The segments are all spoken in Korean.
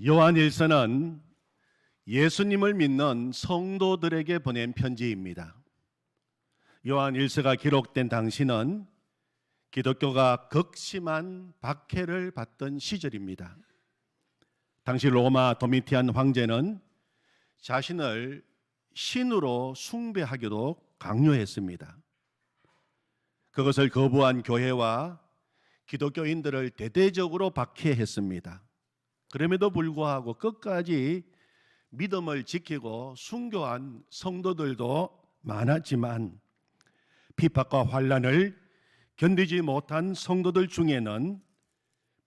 요한일서는 예수님을 믿는 성도들에게 보낸 편지입니다. 요한일서가 기록된 당시는 기독교가 극심한 박해를 받던 시절입니다. 당시 로마 도미티안 황제는 자신을 신으로 숭배하기도 강요했습니다. 그것을 거부한 교회와 기독교인들을 대대적으로 박해했습니다. 그럼에도 불구하고 끝까지 믿음을 지키고 순교한 성도들도 많았지만 비박과 환난을 견디지 못한 성도들 중에는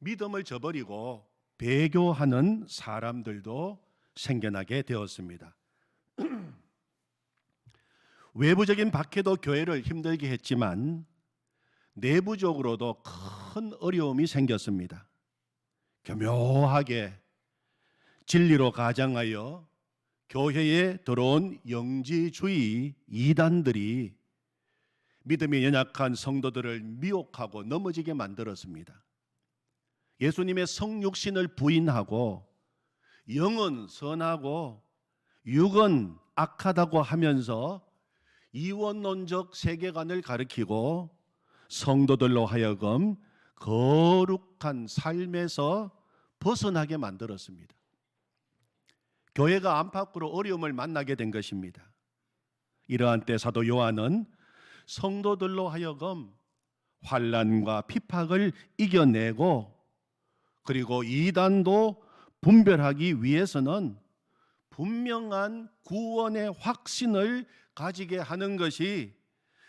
믿음을 저버리고 배교하는 사람들도 생겨나게 되었습니다. 외부적인 박해도 교회를 힘들게 했지만 내부적으로도 큰 어려움이 생겼습니다. 교묘하게 진리로 가장하여 교회에 들어온 영지주의 이단들이 믿음이 연약한 성도들을 미혹하고 넘어지게 만들었습니다. 예수님의 성육신을 부인하고 영은 선하고 육은 악하다고 하면서 이원론적 세계관을 가리키고 성도들로 하여금 거룩한 삶에서 벗어나게 만들었습니다. 교회가 안팎으로 어려움을 만나게 된 것입니다. 이러한 때 사도 요한은 성도들로 하여금 환난과 핍박을 이겨내고 그리고 이단도 분별하기 위해서는 분명한 구원의 확신을 가지게 하는 것이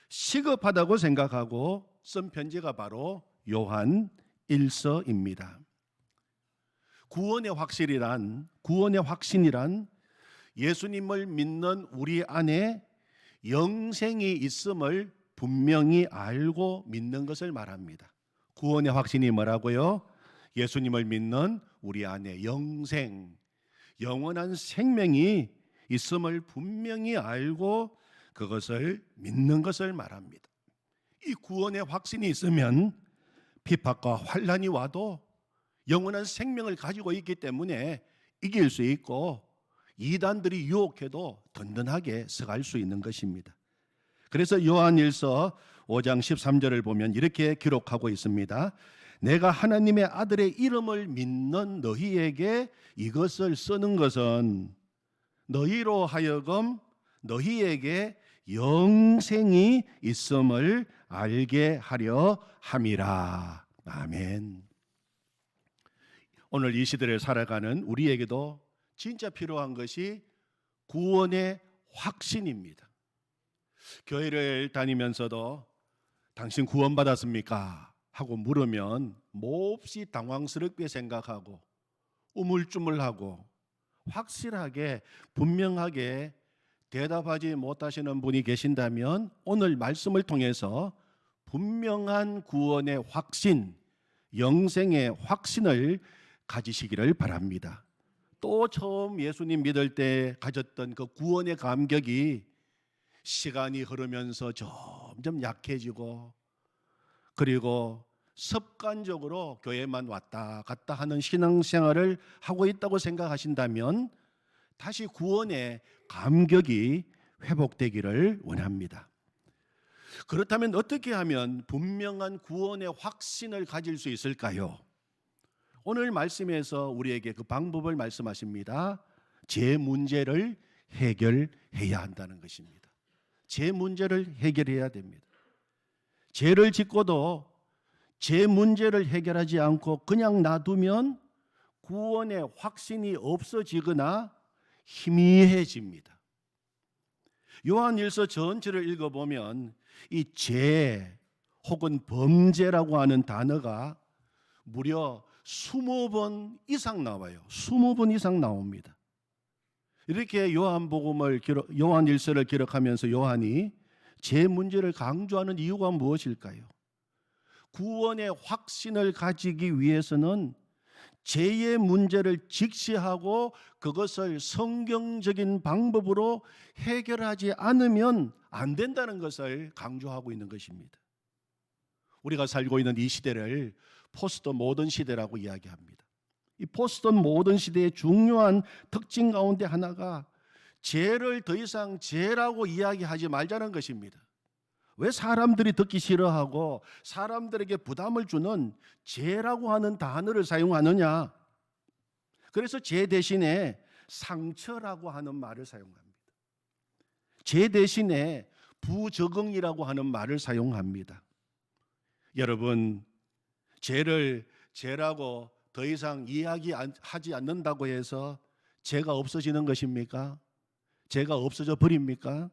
시급하다고 생각하고 쓴 편지가 바로 요한 1서입니다. 구원의 확신이란 예수님을 믿는 우리 안에 영생이 있음을 분명히 알고 믿는 것을 말합니다. 구원의 확신이 뭐라고요? 예수님을 믿는 우리 안에 영원한 생명이 있음을 분명히 알고 그것을 믿는 것을 말합니다. 이 구원의 확신이 있으면 핍박과 환난이 와도 영원한 생명을 가지고 있기 때문에 이길 수 있고 이단들이 유혹해도 든든하게 서갈 수 있는 것입니다. 그래서 요한일서 5장 13절을 보면 이렇게 기록하고 있습니다. 내가 하나님의 아들의 이름을 믿는 너희에게 이것을 쓰는 것은 너희로 하여금 너희에게 영생이 있음을 알게 하려 함이라. 아멘. 오늘 이 시대를 살아가는 우리에게도 진짜 필요한 것이 구원의 확신입니다. 교회를 다니면서도 당신 구원받았습니까? 하고 물으면 몹시 당황스럽게 생각하고 우물쭈물하고 확실하게 분명하게 대답하지 못하시는 분이 계신다면 오늘 말씀을 통해서 분명한 구원의 확신, 영생의 확신을 가지시기를 바랍니다. 또 처음 예수님 믿을 때 가졌던 그 구원의 감격이 시간이 흐르면서 점점 약해지고 그리고 습관적으로 교회만 왔다 갔다 하는 신앙생활을 하고 있다고 생각하신다면 다시 구원의 감격이 회복되기를 원합니다. 그렇다면 어떻게 하면 분명한 구원의 확신을 가질 수 있을까요? 오늘 말씀에서 우리에게 그 방법을 말씀하십니다. 제 문제를 해결해야 한다는 것입니다. 제 문제를 해결해야 됩니다. 죄를 짓고도 제 문제를 해결하지 않고 그냥 놔두면 구원의 확신이 없어지거나 희미해집니다. 요한일서 전체를 읽어보면 이 죄 혹은 범죄라고 하는 단어가 무려 20번 이상 나와요. 20번 이상 나옵니다. 이렇게 요한일서를 기록하면서 요한이 죄 문제를 강조하는 이유가 무엇일까요? 구원의 확신을 가지기 위해서는 죄의 문제를 직시하고 그것을 성경적인 방법으로 해결하지 않으면 안 된다는 것을 강조하고 있는 것입니다. 우리가 살고 있는 이 시대를 포스트 모던 시대라고 이야기합니다. 이 포스트 모던 시대의 중요한 특징 가운데 하나가 죄를 더 이상 죄라고 이야기하지 말자는 것입니다. 왜 사람들이 듣기 싫어하고 사람들에게 부담을 주는 죄라고 하는 단어를 사용하느냐? 그래서 죄 대신에 상처라고 하는 말을 사용합니다. 죄 대신에 부적응이라고 하는 말을 사용합니다. 여러분, 죄를 죄라고 더 이상 이야기하지 않는다고 해서 죄가 없어지는 것입니까? 죄가 없어져 버립니까?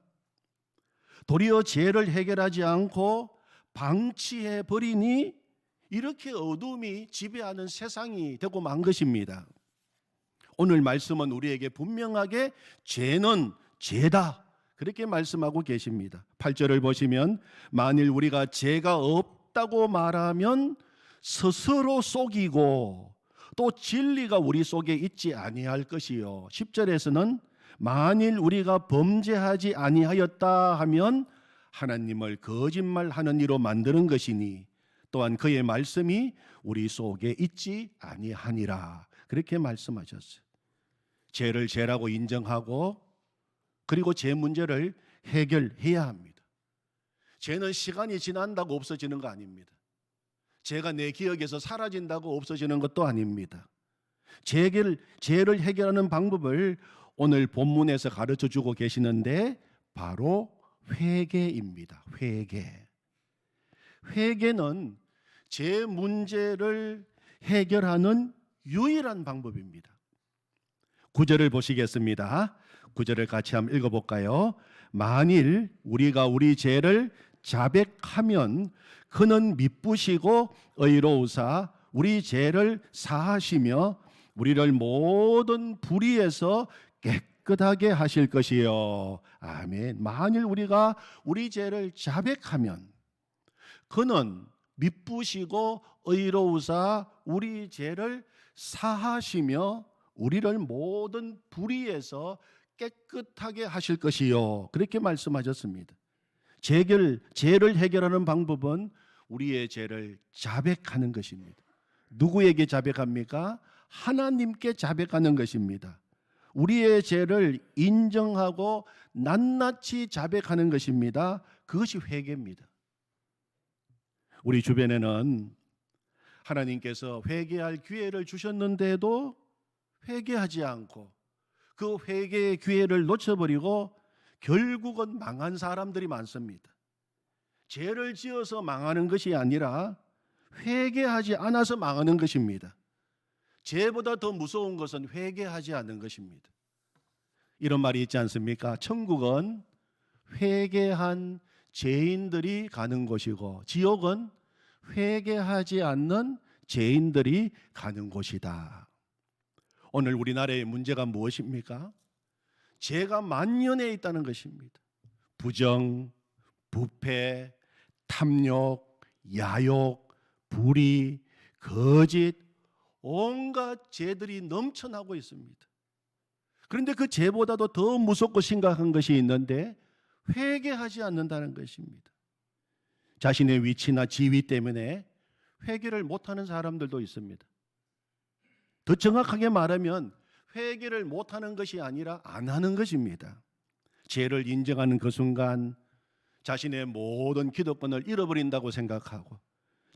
도리어 죄를 해결하지 않고 방치해 버리니 이렇게 어둠이 지배하는 세상이 되고 만 것입니다. 오늘 말씀은 우리에게 분명하게 죄는 죄다 그렇게 말씀하고 계십니다. 8절을 보시면 만일 우리가 죄가 없다고 말하면 스스로 속이고 또 진리가 우리 속에 있지 아니할 것이요. 10절에서는 만일 우리가 범죄하지 아니하였다 하면 하나님을 거짓말하는 이로 만드는 것이니 또한 그의 말씀이 우리 속에 있지 아니하니라. 그렇게 말씀하셨어요. 죄를 죄라고 인정하고 그리고 죄 문제를 해결해야 합니다. 죄는 시간이 지난다고 없어지는 거 아닙니다. 죄가 내 기억에서 사라진다고 없어지는 것도 아닙니다. 죄를 해결하는 방법을 오늘 본문에서 가르쳐 주고 계시는데 바로 회개입니다. 회개는 죄 문제를 해결하는 유일한 방법입니다. 9절을 보시겠습니다. 9절을 같이 한번 읽어볼까요? 만일 우리가 우리 죄를 자백하면 그는 미쁘시고 의로우사 우리 죄를 사하시며 우리를 모든 불의에서 깨끗하게 하실 것이요. 아멘. 만일 우리가 우리 죄를 자백하면 그는 미쁘시고 의로우사 우리 죄를 사하시며 우리를 모든 불의에서 깨끗하게 하실 것이요. 그렇게 말씀하셨습니다. 죄를 해결하는 방법은 우리의 죄를 자백하는 것입니다. 누구에게 자백합니까? 하나님께 자백하는 것입니다. 우리의 죄를 인정하고 낱낱이 자백하는 것입니다. 그것이 회개입니다. 우리 주변에는 하나님께서 회개할 기회를 주셨는데도 회개하지 않고 그 회개의 기회를 놓쳐버리고 결국은 망한 사람들이 많습니다. 죄를 지어서 망하는 것이 아니라 회개하지 않아서 망하는 것입니다. 죄보다 더 무서운 것은 회개하지 않는 것입니다. 이런 말이 있지 않습니까? 천국은 회개한 죄인들이 가는 곳이고 지옥은 회개하지 않는 죄인들이 가는 곳이다. 오늘 우리나라의 문제가 무엇입니까? 죄가 만연해 있다는 것입니다. 부정, 부패, 탐욕, 야욕, 불의, 거짓, 온갖 죄들이 넘쳐나고 있습니다. 그런데 그 죄보다도 더 무섭고 심각한 것이 있는데 회개하지 않는다는 것입니다. 자신의 위치나 지위 때문에 회개를 못하는 사람들도 있습니다. 더 정확하게 말하면 회개를 못하는 것이 아니라 안 하는 것입니다. 죄를 인정하는 그 순간 자신의 모든 기득권을 잃어버린다고 생각하고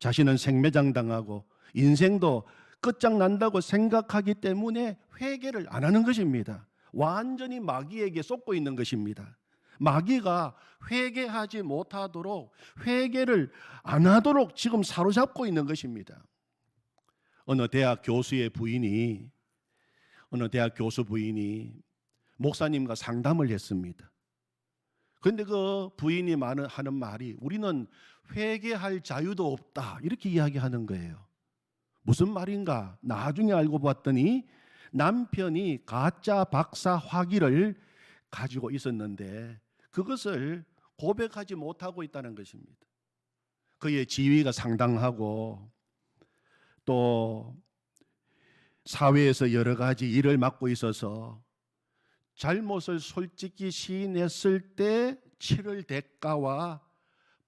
자신은 생매장당하고 인생도 끝장난다고 생각하기 때문에 회개를 안 하는 것입니다. 완전히 마귀에게 속고 있는 것입니다. 마귀가 회개하지 못하도록 회개를 안 하도록 지금 사로잡고 있는 것입니다. 어느 대학 교수 부인이 목사님과 상담을 했습니다. 그런데 그 부인이 하는 말이 우리는 회개할 자유도 없다 이렇게 이야기하는 거예요. 무슨 말인가? 나중에 알고 봤더니 남편이 가짜 박사 학위를 가지고 있었는데 그것을 고백하지 못하고 있다는 것입니다. 그의 지위가 상당하고 또 사회에서 여러 가지 일을 맡고 있어서 잘못을 솔직히 시인했을 때 치를 대가와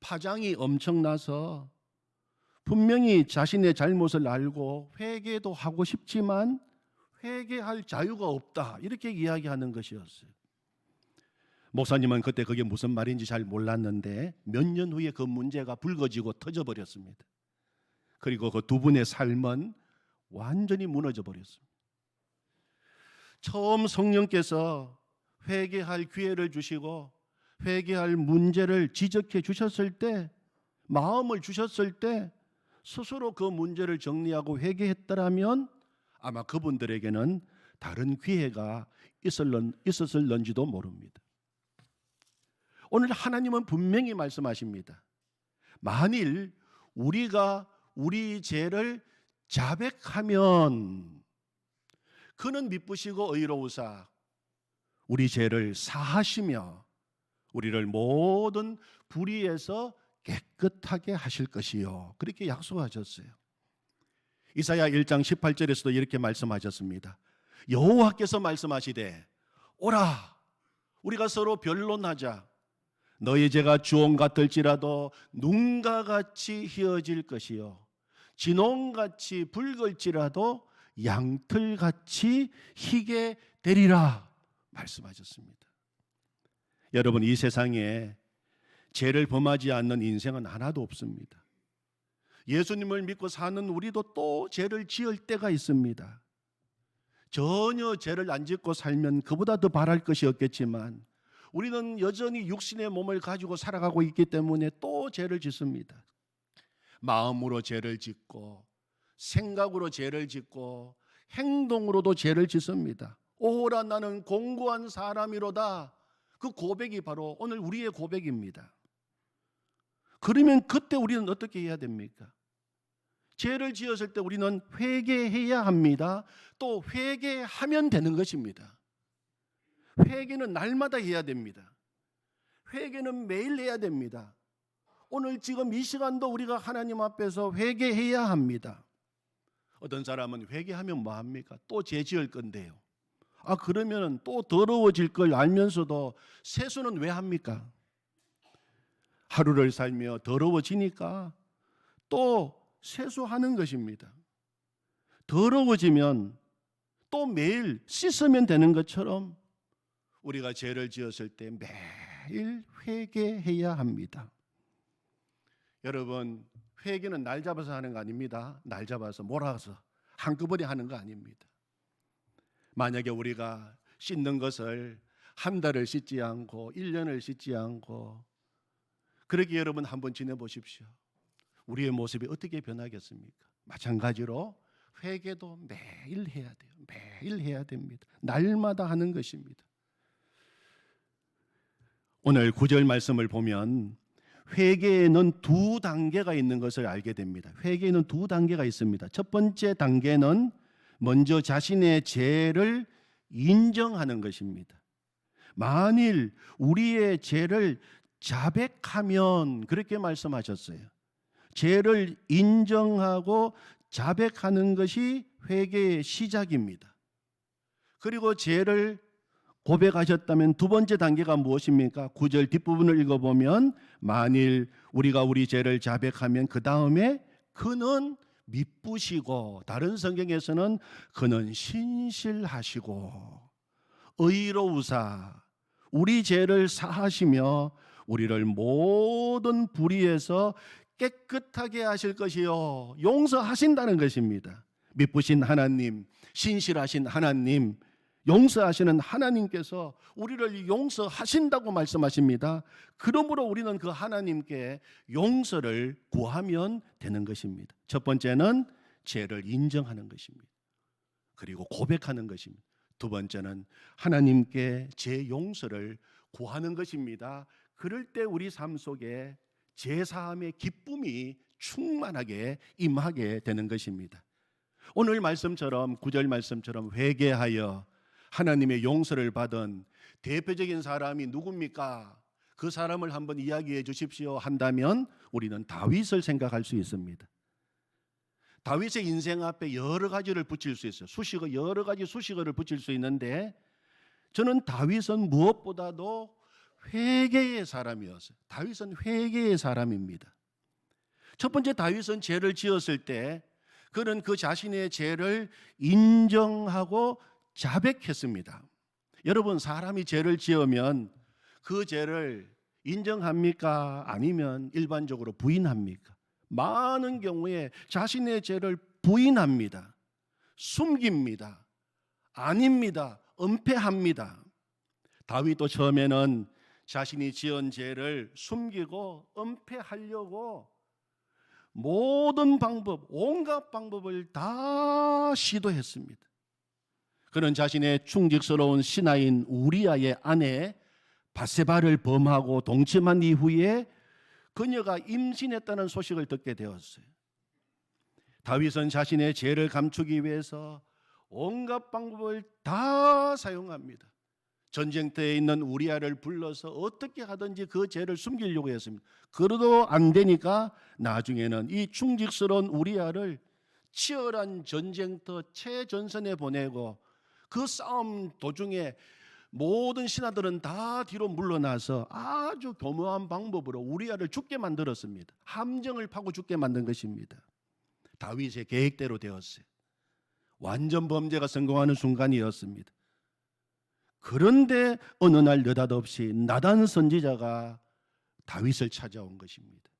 파장이 엄청나서 분명히 자신의 잘못을 알고 회개도 하고 싶지만 회개할 자유가 없다, 이렇게 이야기하는 것이었어요. 목사님은 그때 그게 무슨 말인지 잘 몰랐는데 몇 년 후에 그 문제가 불거지고 터져버렸습니다. 그리고 그 두 분의 삶은 완전히 무너져 버렸습니다. 처음 성령께서 회개할 기회를 주시고 회개할 문제를 지적해 주셨을 때, 마음을 주셨을 때 스스로 그 문제를 정리하고 회개했더라면 아마 그분들에게는 다른 기회가 있었을런지도 모릅니다. 오늘 하나님은 분명히 말씀하십니다. 만일 우리가 우리 죄를 자백하면 그는 미쁘시고 의로우사 우리 죄를 사하시며 우리를 모든 불의에서 깨끗하게 하실 것이요, 그렇게 약속하셨어요. 이사야 1장 18절에서도 이렇게 말씀하셨습니다. 여호와께서 말씀하시되 오라 우리가 서로 변론하자. 너희 죄가 주홍 같을지라도 눈과 같이 희어질 것이요 진홍같이 붉을지라도 양털같이 희게 되리라 말씀하셨습니다. 여러분, 이 세상에 죄를 범하지 않는 인생은 하나도 없습니다. 예수님을 믿고 사는 우리도 또 죄를 지을 때가 있습니다. 전혀 죄를 안 짓고 살면 그보다 더 바랄 것이 없겠지만 우리는 여전히 육신의 몸을 가지고 살아가고 있기 때문에 또 죄를 짓습니다. 마음으로 죄를 짓고 생각으로 죄를 짓고 행동으로도 죄를 짓습니다. 오라 나는 공고한 사람이로다. 그 고백이 바로 오늘 우리의 고백입니다. 그러면 그때 우리는 어떻게 해야 됩니까? 죄를 지었을 때 우리는 회개해야 합니다. 또 회개하면 되는 것입니다. 회개는 날마다 해야 됩니다. 회개는 매일 해야 됩니다. 오늘 지금 이 시간도 우리가 하나님 앞에서 회개해야 합니다. 어떤 사람은 회개하면 뭐 합니까? 또 죄 지을 건데요. 그러면 또 더러워질 걸 알면서도 세수는 왜 합니까? 하루를 살며 더러워지니까 또 세수하는 것입니다. 더러워지면 또 매일 씻으면 되는 것처럼 우리가 죄를 지었을 때 매일 회개해야 합니다. 여러분, 회개는 날 잡아서 하는 거 아닙니다. 날 잡아서 몰아서 한꺼번에 하는 거 아닙니다. 만약에 우리가 씻는 것을 한 달을 씻지 않고 1년을 씻지 않고 그렇게 여러분 한번 지내보십시오. 우리의 모습이 어떻게 변하겠습니까? 마찬가지로 회개도 매일 해야 돼요. 매일 해야 됩니다. 날마다 하는 것입니다. 오늘 9절 말씀을 보면 회개에는 두 단계가 있는 것을 알게 됩니다. 회개에는 두 단계가 있습니다. 첫 번째 단계는 먼저 자신의 죄를 인정하는 것입니다. 만일 우리의 죄를 자백하면, 그렇게 말씀하셨어요. 죄를 인정하고 자백하는 것이 회개의 시작입니다. 그리고 죄를 고백하셨다면 두 번째 단계가 무엇입니까? 9절 뒷부분을 읽어보면 만일 우리가 우리 죄를 자백하면 그 다음에 그는 미쁘시고, 다른 성경에서는 그는 신실하시고 의로우사 우리 죄를 사하시며 우리를 모든 불의에서 깨끗하게 하실 것이요, 용서하신다는 것입니다. 미쁘신 하나님, 신실하신 하나님, 용서하시는 하나님께서 우리를 용서하신다고 말씀하십니다. 그러므로 우리는 그 하나님께 용서를 구하면 되는 것입니다. 첫 번째는 죄를 인정하는 것입니다. 그리고 고백하는 것입니다. 두 번째는 하나님께 죄 용서를 구하는 것입니다. 그럴 때 우리 삶 속에 죄사함의 기쁨이 충만하게 임하게 되는 것입니다. 오늘 말씀처럼 9절 말씀처럼 회개하여 하나님의 용서를 받은 대표적인 사람이 누굽니까? 그 사람을 한번 이야기해 주십시오 한다면 우리는 다윗을 생각할 수 있습니다. 다윗의 인생 앞에 여러 가지를 붙일 수 있어요. 여러 가지 수식어를 붙일 수 있는데 저는 다윗은 무엇보다도 회개의 사람이었어요. 다윗은 회개의 사람입니다. 첫 번째, 다윗은 죄를 지었을 때 그는 그 자신의 죄를 인정하고 자백했습니다. 여러분, 사람이 죄를 지으면 그 죄를 인정합니까? 아니면 일반적으로 부인합니까? 많은 경우에 자신의 죄를 부인합니다. 숨깁니다. 아닙니다. 은폐합니다. 다윗도 처음에는 자신이 지은 죄를 숨기고 은폐하려고 모든 방법, 온갖 방법을 다 시도했습니다. 그는 자신의 충직스러운 신하인 우리아의 아내 바세바를 범하고 동침한 이후에 그녀가 임신했다는 소식을 듣게 되었어요. 다윗은 자신의 죄를 감추기 위해서 온갖 방법을 다 사용합니다. 전쟁터에 있는 우리아를 불러서 어떻게 하든지 그 죄를 숨기려고 했습니다. 그래도 안 되니까 나중에는 이 충직스러운 우리아를 치열한 전쟁터 최전선에 보내고 그 싸움 도중에 모든 신하들은 다 뒤로 물러나서 아주 교묘한 방법으로 우리아를 죽게 만들었습니다. 함정을 파고 죽게 만든 것입니다. 다윗의 계획대로 되었어요. 완전 범죄가 성공하는 순간이었습니다. 그런데 어느 날 느닷없이 나단 선지자가 다윗을 찾아온 것입니다.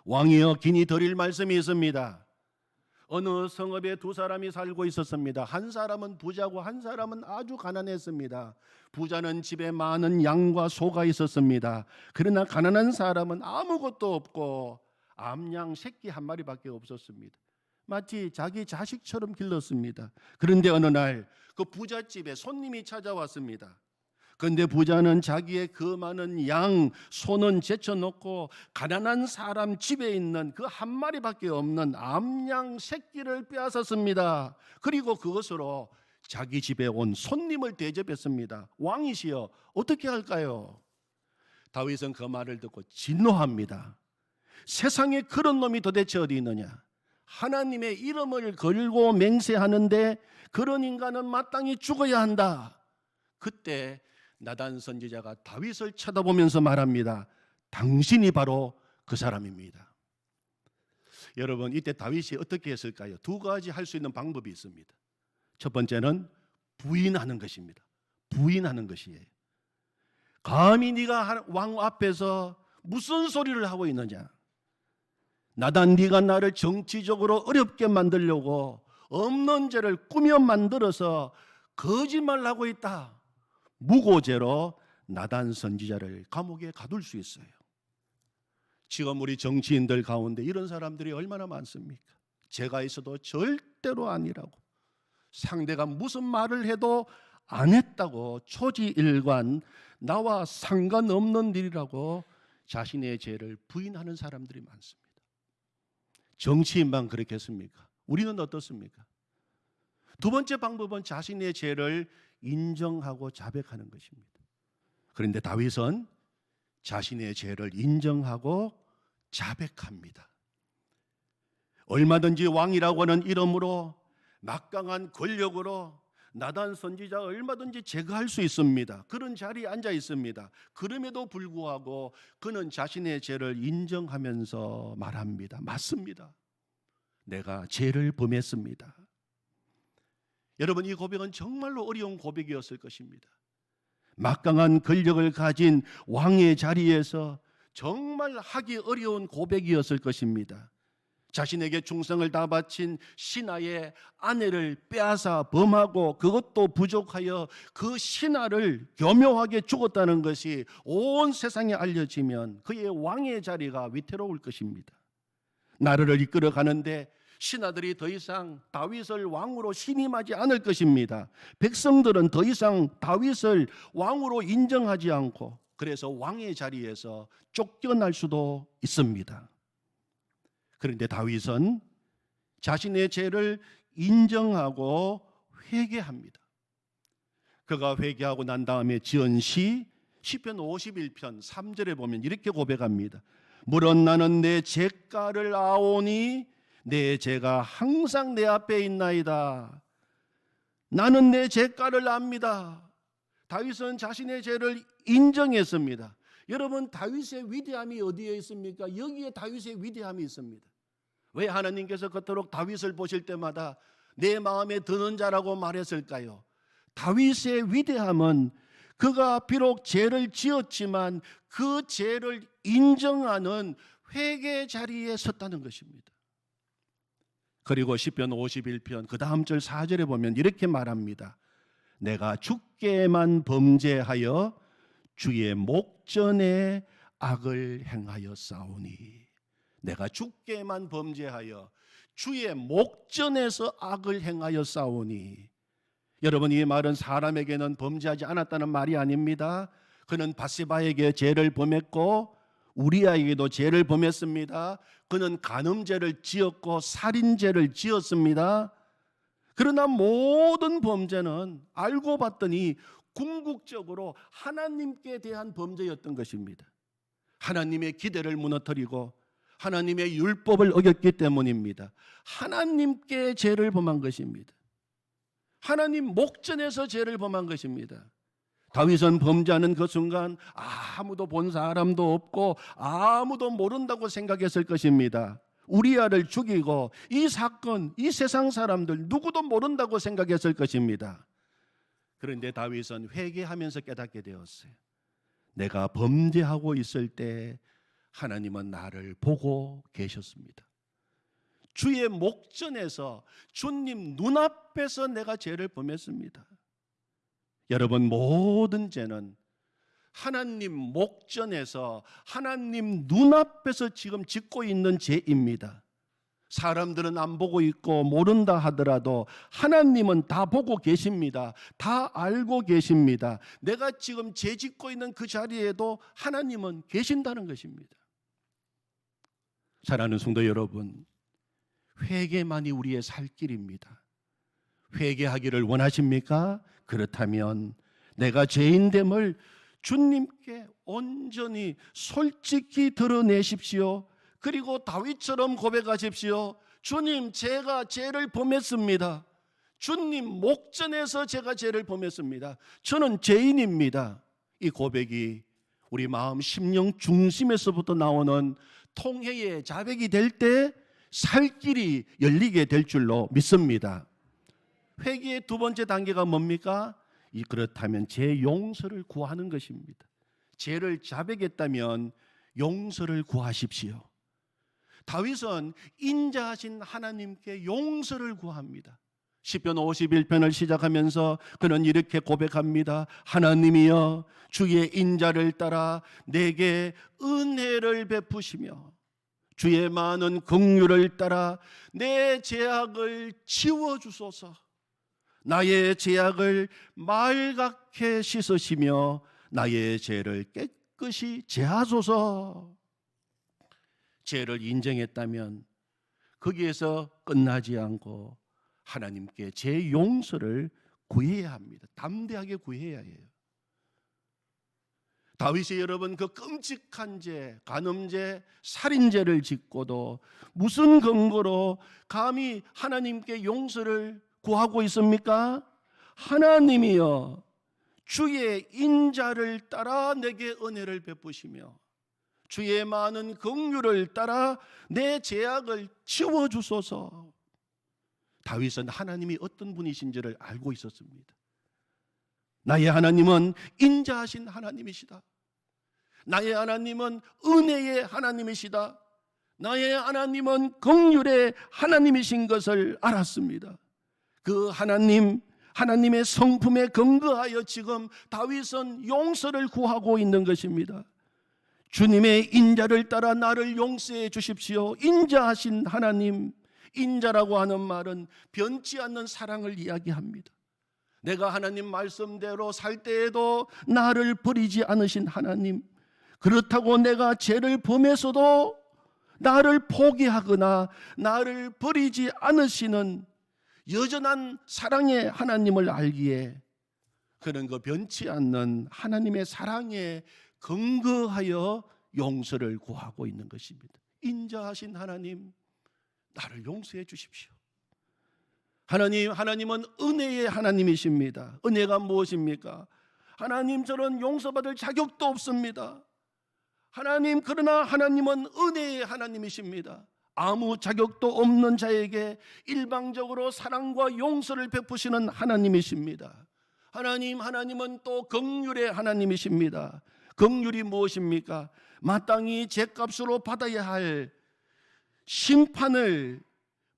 왕이여, 기니 드릴 말씀이 있습니다. 어느 성읍에 두 사람이 살고 있었습니다. 한 사람은 부자고 한 사람은 아주 가난했습니다. 부자는 집에 많은 양과 소가 있었습니다. 그러나 가난한 사람은 아무것도 없고 암양 새끼 한 마리밖에 없었습니다. 마치 자기 자식처럼 길렀습니다. 그런데 어느 날 그 부잣집에 손님이 찾아왔습니다. 그런데 부자는 자기의 그 많은 양, 소는 제쳐놓고 가난한 사람 집에 있는 그 한 마리밖에 없는 암양 새끼를 빼앗았습니다. 그리고 그것으로 자기 집에 온 손님을 대접했습니다. 왕이시여, 어떻게 할까요? 다윗은 그 말을 듣고 진노합니다. 세상에 그런 놈이 도대체 어디 있느냐? 하나님의 이름을 걸고 맹세하는데 그런 인간은 마땅히 죽어야 한다. 그때 나단 선지자가 다윗을 쳐다보면서 말합니다. 당신이 바로 그 사람입니다. 여러분, 이때 다윗이 어떻게 했을까요? 두 가지 할 수 있는 방법이 있습니다. 첫 번째는 부인하는 것입니다. 부인하는 것이에요. 감히 네가 왕 앞에서 무슨 소리를 하고 있느냐? 나단, 네가 나를 정치적으로 어렵게 만들려고 없는 죄를 꾸며 만들어서 거짓말하고 있다. 무고죄로 나단 선지자를 감옥에 가둘 수 있어요. 지금 우리 정치인들 가운데 이런 사람들이 얼마나 많습니까? 죄가 있어도 절대로 아니라고, 상대가 무슨 말을 해도 안 했다고, 초지일관 나와 상관없는 일이라고 자신의 죄를 부인하는 사람들이 많습니다. 정치인만 그렇겠습니까? 우리는 어떻습니까? 두 번째 방법은 자신의 죄를 인정하고 자백하는 것입니다. 그런데 다윗은 자신의 죄를 인정하고 자백합니다. 얼마든지 왕이라고 하는 이름으로, 막강한 권력으로 나단 선지자 얼마든지 제거할 수 있습니다. 그런 자리에 앉아 있습니다. 그럼에도 불구하고 그는 자신의 죄를 인정하면서 말합니다. 맞습니다. 내가 죄를 범했습니다. 여러분, 이 고백은 정말로 어려운 고백이었을 것입니다. 막강한 권력을 가진 왕의 자리에서 정말 하기 어려운 고백이었을 것입니다. 자신에게 충성을 다 바친 신하의 아내를 빼앗아 범하고 그것도 부족하여 그 신하를 교묘하게 죽었다는 것이 온 세상에 알려지면 그의 왕의 자리가 위태로울 것입니다. 나라를 이끌어 가는데 신하들이 더 이상 다윗을 왕으로 신임하지 않을 것입니다. 백성들은 더 이상 다윗을 왕으로 인정하지 않고 그래서 왕의 자리에서 쫓겨날 수도 있습니다. 그런데 다윗은 자신의 죄를 인정하고 회개합니다. 그가 회개하고 난 다음에 지은 시편 51편 3절에 보면 이렇게 고백합니다. 물론 나는 내 죄가를 아오니 내 죄가 항상 내 앞에 있나이다. 나는 내 죄가를 압니다. 다윗은 자신의 죄를 인정했습니다. 여러분, 다윗의 위대함이 어디에 있습니까? 여기에 다윗의 위대함이 있습니다. 왜 하나님께서 그토록 다윗을 보실 때마다 내 마음에 드는 자라고 말했을까요? 다윗의 위대함은 그가 비록 죄를 지었지만 그 죄를 인정하는 회개 자리에 섰다는 것입니다. 그리고 시편 51편 그 다음 절 4절에 보면 이렇게 말합니다. 내가 주께만 범죄하여 주의 목전에 악을 행하여 싸우니. 내가 주께만 범죄하여 주의 목전에서 악을 행하여 싸우니. 여러분, 이 말은 사람에게는 범죄하지 않았다는 말이 아닙니다. 그는 밧세바에게 죄를 범했고 우리아에게도 죄를 범했습니다. 그는 간음죄를 지었고 살인죄를 지었습니다. 그러나 모든 범죄는 알고 봤더니 궁극적으로 하나님께 대한 범죄였던 것입니다. 하나님의 기대를 무너뜨리고 하나님의 율법을 어겼기 때문입니다. 하나님께 죄를 범한 것입니다. 하나님 목전에서 죄를 범한 것입니다. 다윗은 범죄하는 그 순간 아무도 본 사람도 없고 아무도 모른다고 생각했을 것입니다. 우리아를 죽이고 이 사건, 이 세상 사람들 누구도 모른다고 생각했을 것입니다. 그런데 다윗은 회개하면서 깨닫게 되었어요. 내가 범죄하고 있을 때 하나님은 나를 보고 계셨습니다. 주의 목전에서 주님 눈앞에서 내가 죄를 범했습니다. 여러분, 모든 죄는 하나님 목전에서 하나님 눈앞에서 지금 짓고 있는 죄입니다. 사람들은 안 보고 있고 모른다 하더라도 하나님은 다 보고 계십니다. 다 알고 계십니다. 내가 지금 죄 짓고 있는 그 자리에도 하나님은 계신다는 것입니다. 사랑하는 성도 여러분, 회개만이 우리의 살 길입니다. 회개하기를 원하십니까? 그렇다면 내가 죄인됨을 주님께 온전히 솔직히 드러내십시오. 그리고 다윗처럼 고백하십시오. 주님, 제가 죄를 범했습니다. 주님 목전에서 제가 죄를 범했습니다. 저는 죄인입니다. 이 고백이 우리 마음 심령 중심에서부터 나오는 통회의 자백이 될 때 살 길이 열리게 될 줄로 믿습니다. 회개의 두 번째 단계가 뭡니까? 그렇다면 죄 용서를 구하는 것입니다. 죄를 자백했다면 용서를 구하십시오. 다윗은 인자하신 하나님께 용서를 구합니다. 시편 51편을 시작하면서 그는 이렇게 고백합니다. 하나님이여, 주의 인자를 따라 내게 은혜를 베푸시며 주의 많은 긍휼을 따라 내 죄악을 지워주소서. 나의 죄악을 말갛게 씻으시며 나의 죄를 깨끗이 제하소서. 죄를 인정했다면 거기에서 끝나지 않고 하나님께 죄 용서를 구해야 합니다. 담대하게 구해야 해요. 다윗이 여러분 그 끔찍한 죄, 간음죄, 살인죄를 짓고도 무슨 근거로 감히 하나님께 용서를 구하고 있습니까? 하나님이여, 주의 인자를 따라 내게 은혜를 베푸시며 주의 많은 긍휼을 따라 내 죄악을 지워주소서. 다윗은 하나님이 어떤 분이신지를 알고 있었습니다. 나의 하나님은 인자하신 하나님이시다. 나의 하나님은 은혜의 하나님이시다. 나의 하나님은 긍휼의 하나님이신 것을 알았습니다. 그 하나님의 성품에 근거하여 지금 다윗은 용서를 구하고 있는 것입니다. 주님의 인자를 따라 나를 용서해 주십시오. 인자하신 하나님, 인자라고 하는 말은 변치 않는 사랑을 이야기합니다. 내가 하나님 말씀대로 살 때에도 나를 버리지 않으신 하나님, 그렇다고 내가 죄를 범해서도 나를 포기하거나 나를 버리지 않으시는 여전한 사랑의 하나님을 알기에 그는 그 변치 않는 하나님의 사랑에 근거하여 용서를 구하고 있는 것입니다. 인자하신 하나님, 나를 용서해 주십시오. 하나님은 은혜의 하나님이십니다. 은혜가 무엇입니까? 하나님, 저는 용서받을 자격도 없습니다. 그러나 하나님은 은혜의 하나님이십니다. 아무 자격도 없는 자에게 일방적으로 사랑과 용서를 베푸시는 하나님이십니다. 하나님은 또 긍휼의 하나님이십니다. 긍휼이 무엇입니까? 마땅히 죄값으로 받아야 할 심판을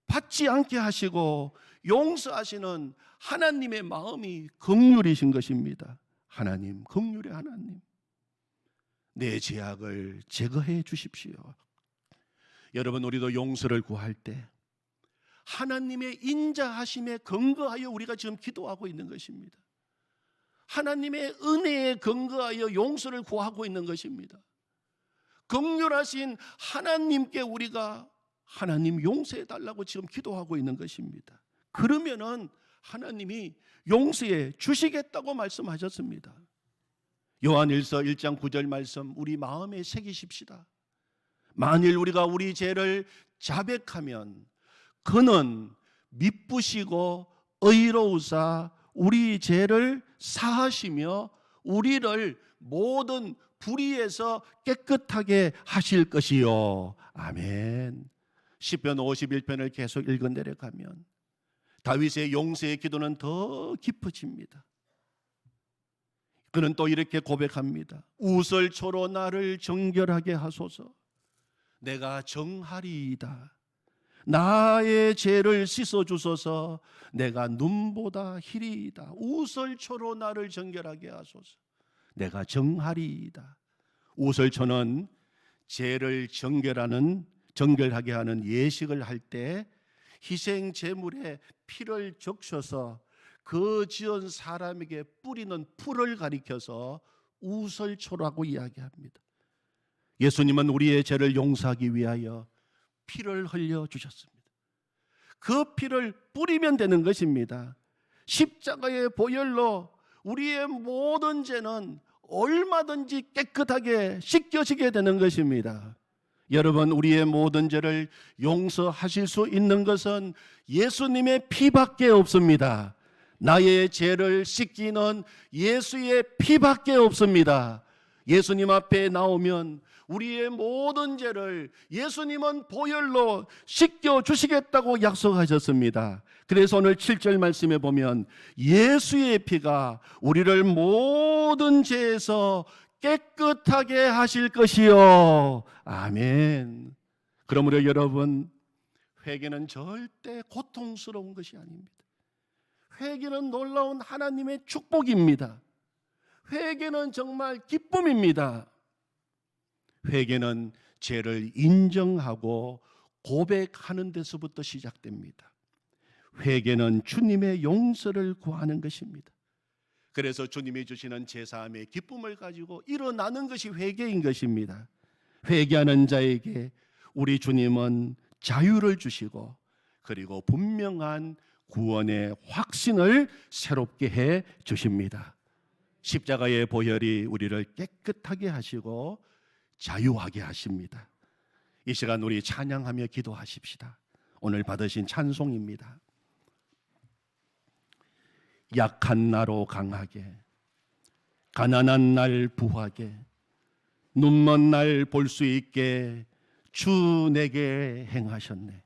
받지 않게 하시고 용서하시는 하나님의 마음이 긍휼이신 것입니다. 하나님, 긍휼의 하나님, 내 죄악을 제거해 주십시오. 여러분, 우리도 용서를 구할 때 하나님의 인자하심에 근거하여 우리가 지금 기도하고 있는 것입니다. 하나님의 은혜에 근거하여 용서를 구하고 있는 것입니다. 긍휼하신 하나님께 우리가 하나님 용서해 달라고 지금 기도하고 있는 것입니다. 그러면은 하나님이 용서해 주시겠다고 말씀하셨습니다. 요한일서 1장 9절 말씀 우리 마음에 새기십시다. 만일 우리가 우리 죄를 자백하면 그는 미쁘시고 의로우사 우리 죄를 사하시며 우리를 모든 불의에서 깨끗하게 하실 것이요. 아멘. 시편 51편을 계속 읽어 내려가면 다윗의 용서의 기도는 더 깊어집니다. 그는 또 이렇게 고백합니다. 우설초로 나를 정결하게 하소서. 내가 정하리이다. 나의 죄를 씻어주소서. 내가 눈보다 희리이다. 우설초로 나를 정결하게 하소서. 내가 정하리이다. 우설초는 죄를 정결하게 하는 예식을 할 때 희생 제물에 피를 적셔서 그 지은 사람에게 뿌리는 풀을 가리켜서 우설초라고 이야기합니다. 예수님은 우리의 죄를 용서하기 위하여 피를 흘려 주셨습니다. 그 피를 뿌리면 되는 것입니다. 십자가의 보혈로 우리의 모든 죄는 얼마든지 깨끗하게 씻겨지게 되는 것입니다. 여러분, 우리의 모든 죄를 용서하실 수 있는 것은 예수님의 피밖에 없습니다. 나의 죄를 씻기는 예수의 피밖에 없습니다. 예수님 앞에 나오면 우리의 모든 죄를 예수님은 보혈로 씻겨주시겠다고 약속하셨습니다. 그래서 오늘 7절 말씀에 보면 예수의 피가 우리를 모든 죄에서 깨끗하게 하실 것이요. 아멘. 그러므로 여러분, 회개는 절대 고통스러운 것이 아닙니다. 회개는 놀라운 하나님의 축복입니다. 회개는 정말 기쁨입니다. 회개는 죄를 인정하고 고백하는 데서부터 시작됩니다. 회개는 주님의 용서를 구하는 것입니다. 그래서 주님이 주시는 제사함의 기쁨을 가지고 일어나는 것이 회개인 것입니다. 회개하는 자에게 우리 주님은 자유를 주시고 그리고 분명한 구원의 확신을 새롭게 해 주십니다. 십자가의 보혈이 우리를 깨끗하게 하시고 자유하게 하십니다. 이 시간 우리 찬양하며 기도하십시다. 오늘 받으신 찬송입니다. 약한 나로 강하게, 가난한 날 부하게, 눈먼 날 볼 수 있게 주 내게 행하셨네.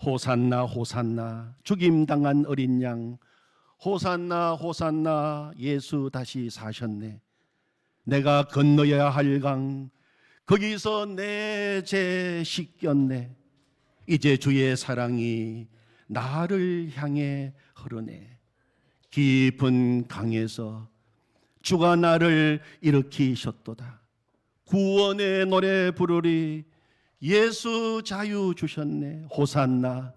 호산나 호산나 죽임당한 어린 양, 호산나 호산나 예수 다시 사셨네. 내가 건너야 할 강 거기서 내 죄 씻겼네. 이제 주의 사랑이 나를 향해 흐르네. 깊은 강에서 주가 나를 일으키셨도다. 구원의 노래 부르리. 예수 자유 주셨네. 호산나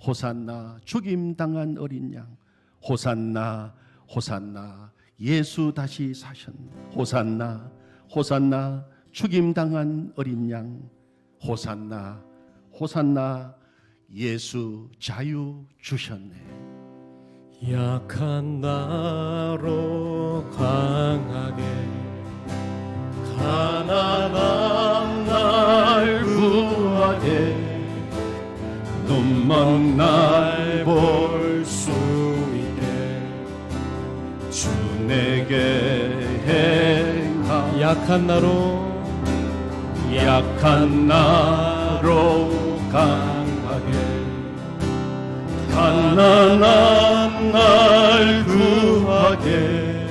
호산나 죽임당한 어린 양, 호산나 호산나 예수 다시 사셨네. 호산나 호산나 죽임당한 어린 양, 호산나 호산나 예수 자유 주셨네. 약한 나로 강하게, 가난한 날 구하게, 눈먼 날 볼 수 있게 주 내게 행하. 약한 나로 강하게 가난한 날 구하게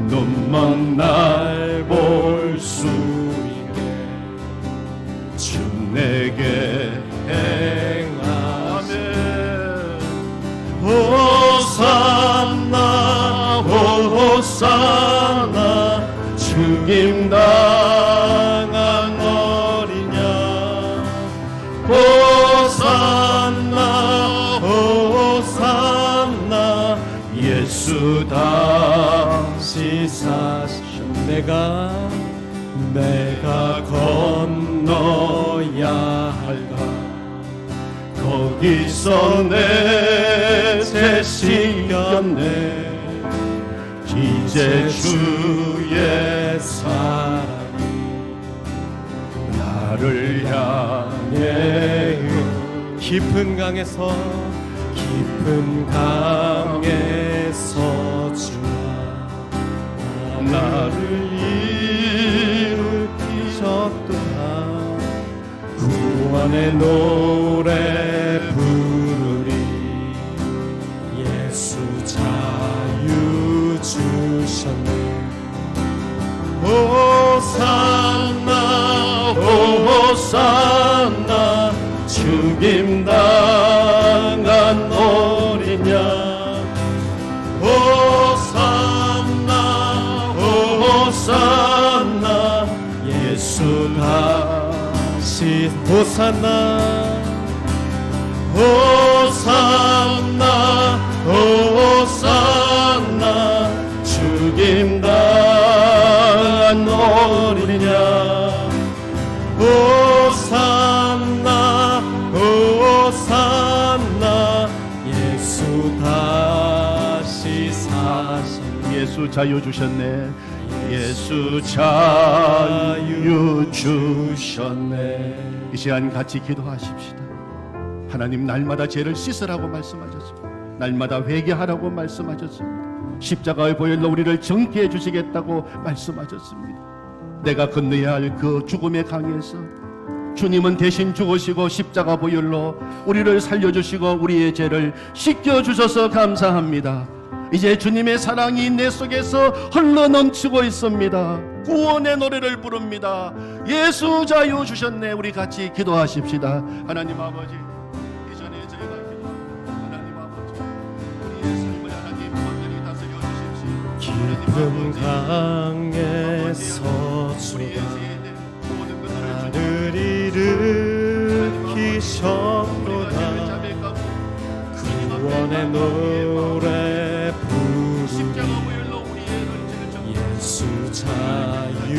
눈먼 날 볼 수 있게 주 내게 행하세. 호산나 호산나 죽임 당한 어린 양 호산나 호산나 예수 다시 사시오. 내가 건너야 할까 거기서 내 새신겼네 이제 주의 사랑이 나를 향해 깊은 강에서 주와 나를 일으키셨도다 구원의 노래 부르리 예수 자유 주셨네. 호산나 호산나 죽임 당한 어린 양 호산나 호산나 예수 다시 호산나 호산나 호산나 죽임 당한 어린 양 호산나 호산나 예수 다시 사신 예수 자유 주셨네. 예수 자유 주셨네. 이 시간 같이 기도하십시다. 하나님 날마다 죄를 씻으라고 말씀하셨습니다. 날마다 회개하라고 말씀하셨습니다. 십자가의 보혈로 우리를 정케해 주시겠다고 말씀하셨습니다. 내가 건너야 할 그 죽음의 강에서 주님은 대신 죽으시고 십자가 보혈로 우리를 살려주시고 우리의 죄를 씻겨주셔서 감사합니다. 이제 주님의 사랑이 내 속에서 흘러넘치고 있습니다. 구원의 노래를 부릅니다. 예수 자유 주셨네. 우리 같이 기도하십시다. 하나님 아버지, 이전에 저희가 기도합니다. 하나님 아버지, 우리의 삶을 하나님 온전히 다스려 주십시오. 깊은 강에서 우리의 주가 죄에 대한 모든 것들을 나를 일으키셨도다 구원의 노래 부르리 예수 자유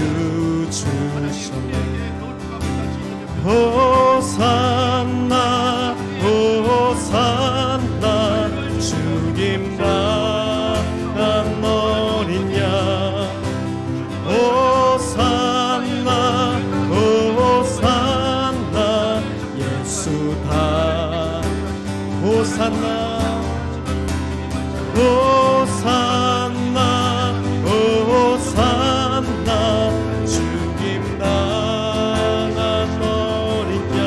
주셨네. 호산나 호산나 죽임 당한 어린 양 호산나 호산나 예수 다 호산나 호산나 호산나 죽임 당한 어린 양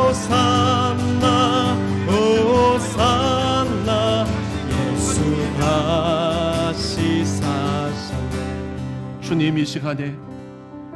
호산나 호산나 예수 다시 사셨네. 주님 이 시간에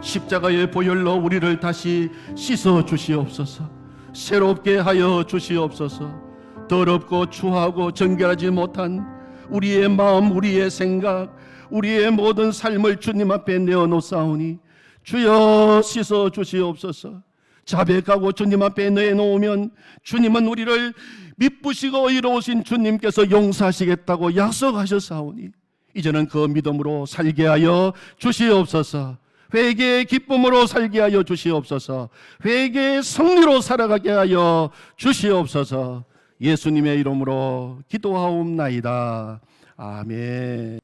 십자가의 보혈로 우리를 다시 씻어 주시옵소서. 새롭게 하여 주시옵소서. 더럽고 추하고 정결하지 못한 우리의 마음, 우리의 생각, 우리의 모든 삶을 주님 앞에 내어놓사오니 주여 씻어 주시옵소서. 자백하고 주님 앞에 내놓으면 주님은 우리를 미쁘시고 의로우신 주님께서 용서하시겠다고 약속하셨사오니 이제는 그 믿음으로 살게 하여 주시옵소서. 회개의 기쁨으로 살게 하여 주시옵소서. 회개의 승리로 살아가게 하여 주시옵소서. 예수님의 이름으로 기도하옵나이다. 아멘.